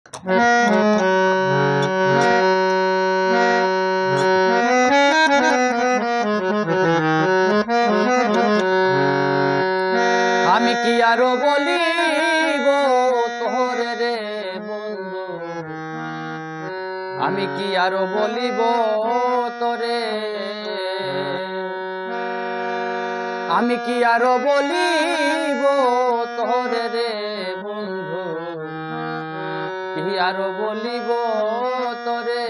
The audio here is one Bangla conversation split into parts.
আমি কি আরো বলিব তোরে রে বন্ধু, আমি কি আরো বলিব তোরে, আমি কি আরো বলিব তোরে রে বন্ধু, কি আরো বলিব তোরে।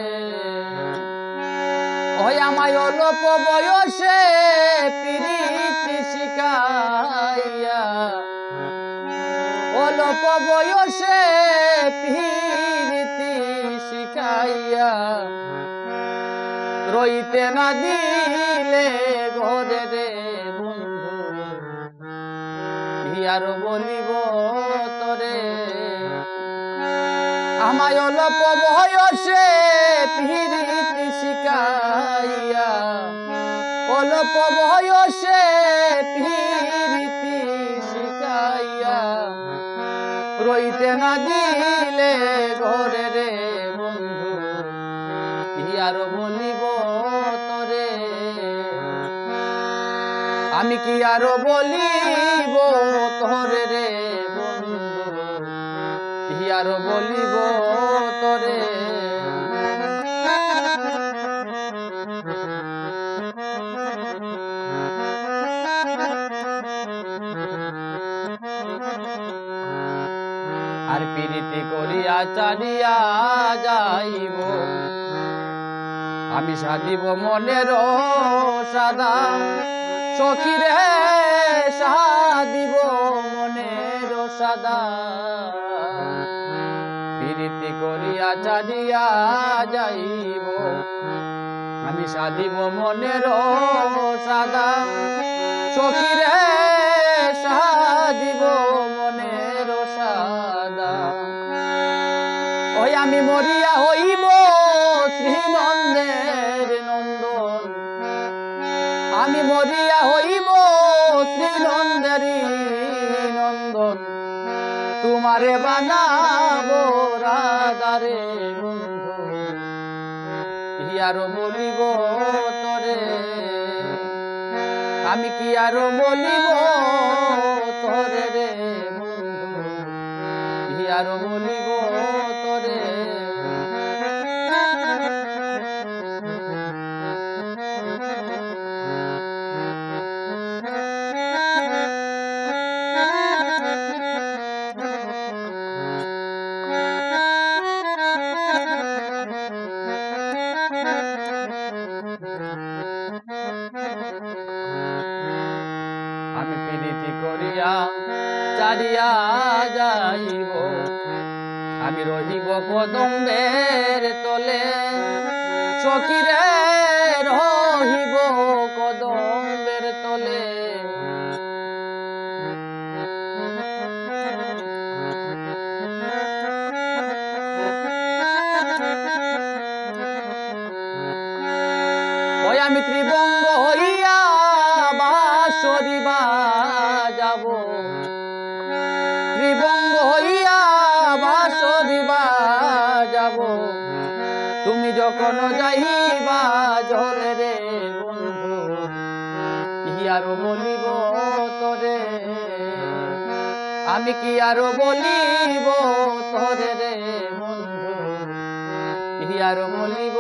ওই আমায় অল্প বয়সে প্রীতি শিখাইয়া, অল্প বয়সে প্রীতি শিখাইয়া, রইতে না দিলে ঘরে রে বন্ধু, কি আর বলিব তোরে। আমায় অল্প বয়সে প্রীতি শিখাইয়া, অল্প বয়সে প্রীতি শিখাইয়া, রইতে না দিলে ঘরে রে বন্ধু, কি আর বলিব তোরে। আমি কি আর বলিব তোরে রে বন্ধু, কি আর বলিব তোরে। আর প্রীতি করিয়া চালিয়া যাইব, আমি সাধিব মনের সাদা, সখী রে সাধিব মনের সাদা। প্রীতি করিয়া চালিয়া যাইব, আমি সাধিব মনের সাদা, সখী রে সাধিব মনের সাদা। ওই আমি মরিয়া হইব শ্রীনন্দের নন্দন, আমি মরিয়া হইব শ্রীনন্দের নন্দন, তোমারে বানাবো রাধারে বন্ধু, কি আর বলিব তোরে। আমি কি আর বলিব তোরে রে বন্ধু, কি আর বলিব তোরে। আমি প্রীতি করিয়া চালিয়া যাইব, আমি রহিব কদম্বের তলে, সখী রে রহিব কদম্বের তলে। ওই আমি ত্রিভঙ্গ হইয়া বাঁশরি বাজাব, ত্রিভঙ্গ হইয়া বাঁশরি বাজাব, তুমি যখন যাইবা জলে রে বন্ধু, কি আর বলিব তোরে। আমি কি আর বলিব তোরে রে বন্ধু, কি আর বলিব